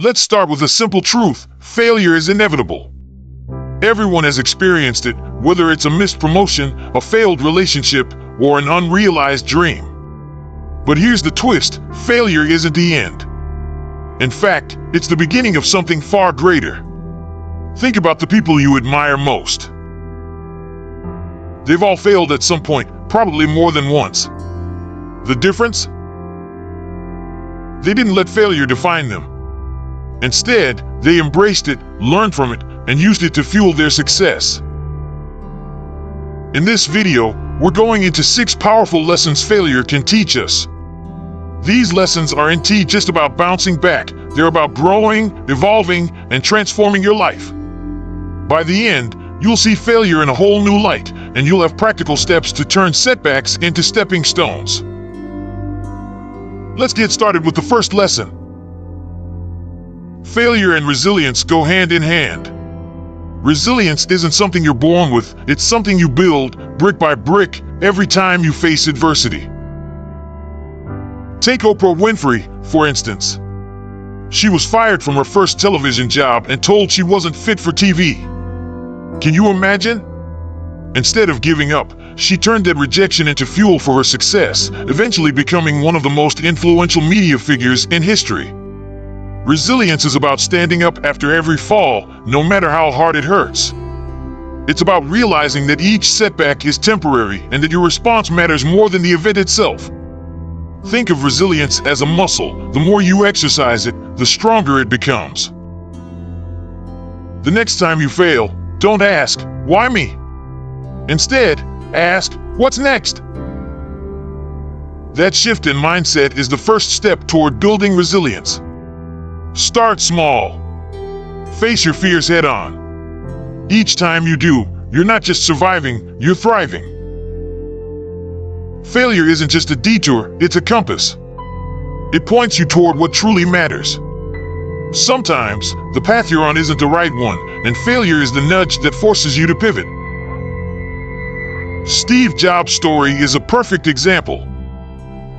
Let's start with a simple truth. Failure is inevitable. Everyone has experienced it, whether it's a missed promotion, a failed relationship, or an unrealized dream. But here's the twist. Failure isn't the end. In fact, it's the beginning of something far greater. Think about the people you admire most. They've all failed at some point, probably more than once. The difference? They didn't let failure define them. Instead, they embraced it, learned from it, and used it to fuel their success. In this video, we're going into 6 powerful lessons failure can teach us. These lessons aren't just about bouncing back. They're about growing, evolving, and transforming your life. By the end, you'll see failure in a whole new light, and you'll have practical steps to turn setbacks into stepping stones. Let's get started with the first lesson. Failure and resilience go hand in hand. Resilience isn't something you're born with, it's something you build, brick by brick, every time you face adversity. Take Oprah Winfrey, for instance. She was fired from her first television job and told she wasn't fit for TV. Can you imagine? Instead of giving up, she turned that rejection into fuel for her success, eventually becoming one of the most influential media figures in history. Resilience is about standing up after every fall, no matter how hard it hurts. It's about realizing that each setback is temporary and that your response matters more than the event itself. Think of resilience as a muscle. The more you exercise it, the stronger it becomes. The next time you fail, don't ask, "Why me?" Instead, ask, "What's next?" That shift in mindset is the first step toward building resilience. Start small. Face your fears head on. Each time you do, you're not just surviving, you're thriving. Failure isn't just a detour, it's a compass. It points you toward what truly matters. Sometimes, the path you're on isn't the right one, and failure is the nudge that forces you to pivot. Steve Jobs' story is a perfect example.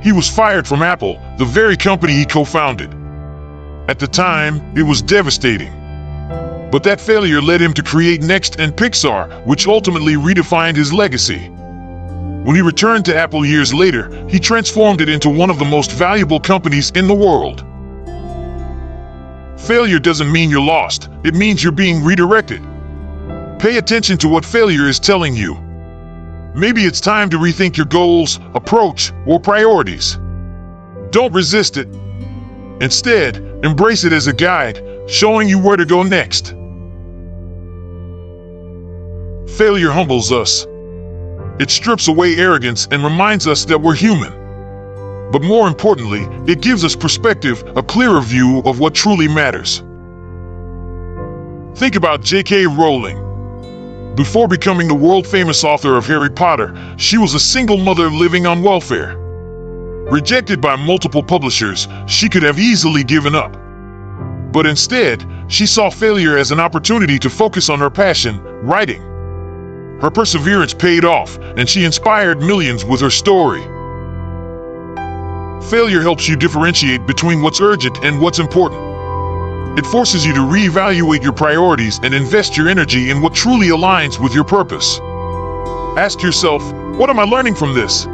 He was fired from Apple, the very company he co-founded. At the time, it was devastating. But that failure led him to create Next and Pixar, which ultimately redefined his legacy. When he returned to Apple years later, he transformed it into one of the most valuable companies in the world. Failure doesn't mean you're lost, it means you're being redirected. Pay attention to what failure is telling you. Maybe it's time to rethink your goals, approach, or priorities. Don't resist it. Instead, embrace it as a guide, showing you where to go next. Failure humbles us. It strips away arrogance and reminds us that we're human. But more importantly, it gives us perspective, a clearer view of what truly matters. Think about J.K. Rowling. Before becoming the world-famous author of Harry Potter, she was a single mother living on welfare. Rejected by multiple publishers, she could have easily given up. But instead, she saw failure as an opportunity to focus on her passion, writing. Her perseverance paid off, and she inspired millions with her story. Failure helps you differentiate between what's urgent and what's important. It forces you to reevaluate your priorities and invest your energy in what truly aligns with your purpose. Ask yourself, what am I learning from this?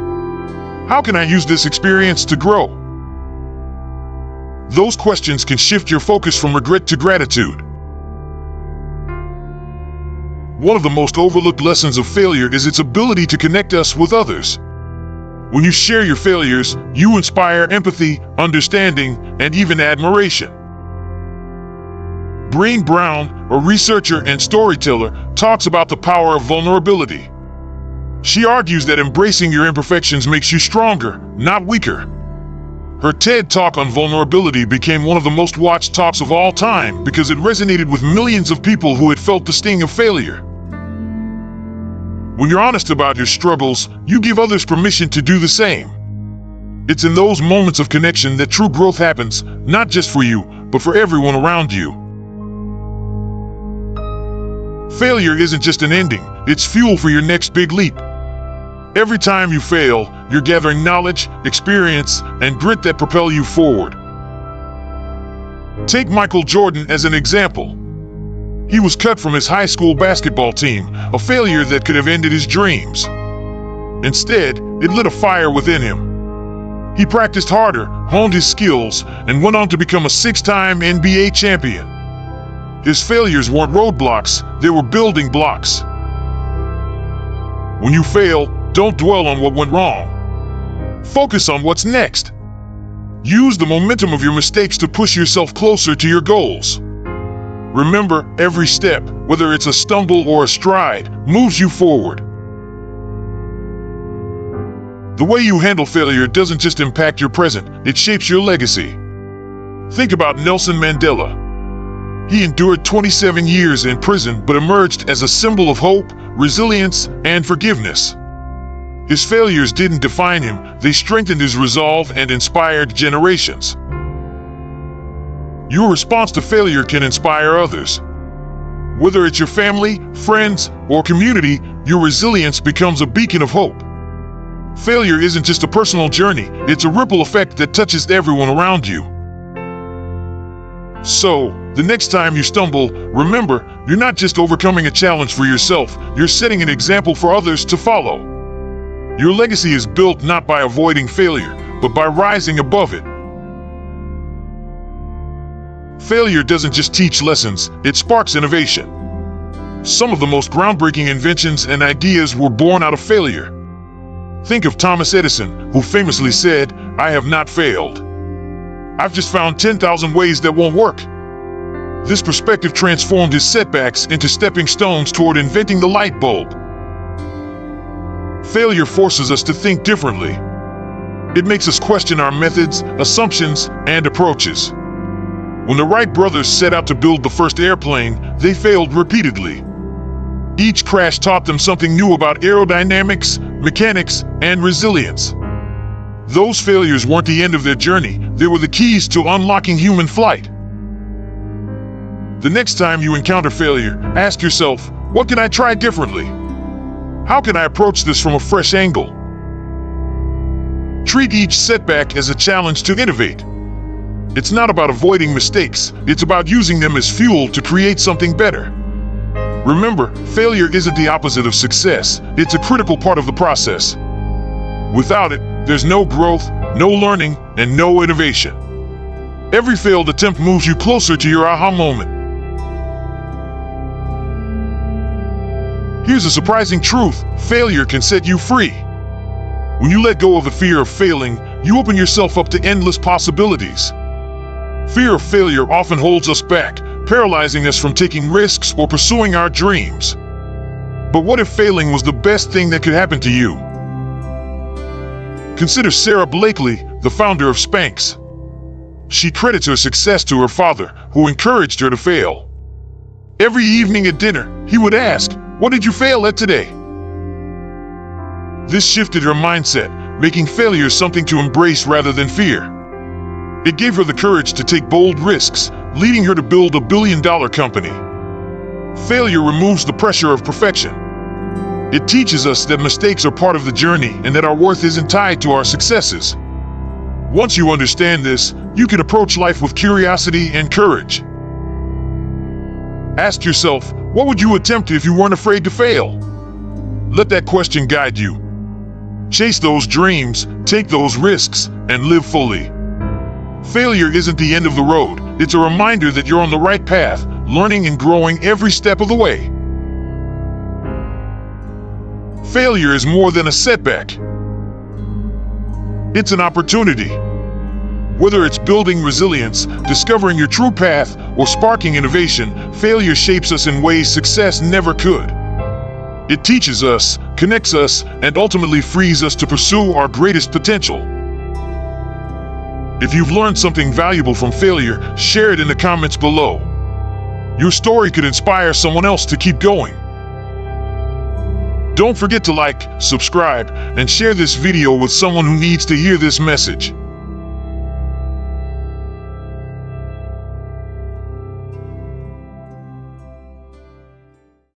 How can I use this experience to grow? Those questions can shift your focus from regret to gratitude. One of the most overlooked lessons of failure is its ability to connect us with others. When you share your failures, you inspire empathy, understanding, and even admiration. Brené Brown, a researcher and storyteller, talks about the power of vulnerability. She argues that embracing your imperfections makes you stronger, not weaker. Her TED Talk on vulnerability became one of the most watched talks of all time because it resonated with millions of people who had felt the sting of failure. When you're honest about your struggles, you give others permission to do the same. It's in those moments of connection that true growth happens, not just for you, but for everyone around you. Failure isn't just an ending, it's fuel for your next big leap. Every time you fail, you're gathering knowledge, experience, and grit that propel you forward. Take Michael Jordan as an example. He was cut from his high school basketball team, a failure that could have ended his dreams. Instead, it lit a fire within him. He practiced harder, honed his skills, and went on to become a 6-time NBA champion. His failures weren't roadblocks, they were building blocks. When you fail, don't dwell on what went wrong. Focus on what's next. Use the momentum of your mistakes to push yourself closer to your goals. Remember, every step, whether it's a stumble or a stride, moves you forward. The way you handle failure doesn't just impact your present, it shapes your legacy. Think about Nelson Mandela. He endured 27 years in prison but emerged as a symbol of hope, resilience, and forgiveness. His failures didn't define him, they strengthened his resolve and inspired generations. Your response to failure can inspire others. Whether it's your family, friends, or community, your resilience becomes a beacon of hope. Failure isn't just a personal journey, it's a ripple effect that touches everyone around you. So, the next time you stumble, remember, you're not just overcoming a challenge for yourself, you're setting an example for others to follow. Your legacy is built not by avoiding failure, but by rising above it. Failure doesn't just teach lessons, it sparks innovation. Some of the most groundbreaking inventions and ideas were born out of failure. Think of Thomas Edison, who famously said, "I have not failed. I've just found 10,000 ways that won't work." This perspective transformed his setbacks into stepping stones toward inventing the light bulb. Failure forces us to think differently. It makes us question our methods, assumptions, and approaches. When the Wright brothers set out to build the first airplane, they failed repeatedly. Each crash taught them something new about aerodynamics, mechanics, and resilience. Those failures weren't the end of their journey, they were the keys to unlocking human flight. The next time you encounter failure, ask yourself, what can I try differently? How can I approach this from a fresh angle? Treat each setback as a challenge to innovate. It's not about avoiding mistakes, it's about using them as fuel to create something better. Remember, failure isn't the opposite of success, it's a critical part of the process. Without it, there's no growth, no learning, and no innovation. Every failed attempt moves you closer to your aha moment. Here's a surprising truth: failure can set you free. When you let go of the fear of failing, you open yourself up to endless possibilities. Fear of failure often holds us back, paralyzing us from taking risks or pursuing our dreams. But what if failing was the best thing that could happen to you? Consider Sara Blakely, the founder of Spanx. She credits her success to her father, who encouraged her to fail. Every evening at dinner, he would ask, "What did you fail at today?" This shifted her mindset, making failure something to embrace rather than fear. It gave her the courage to take bold risks, leading her to build a billion-dollar company. Failure removes the pressure of perfection. It teaches us that mistakes are part of the journey and that our worth isn't tied to our successes. Once you understand this, you can approach life with curiosity and courage. Ask yourself, what would you attempt if you weren't afraid to fail? Let that question guide you. Chase those dreams, take those risks, and live fully. Failure isn't the end of the road, it's a reminder that you're on the right path, learning and growing every step of the way. Failure is more than a setback. It's an opportunity. Whether it's building resilience, discovering your true path, or sparking innovation, failure shapes us in ways success never could. It teaches us, connects us, and ultimately frees us to pursue our greatest potential. If you've learned something valuable from failure, share it in the comments below. Your story could inspire someone else to keep going. Don't forget to like, subscribe, and share this video with someone who needs to hear this message.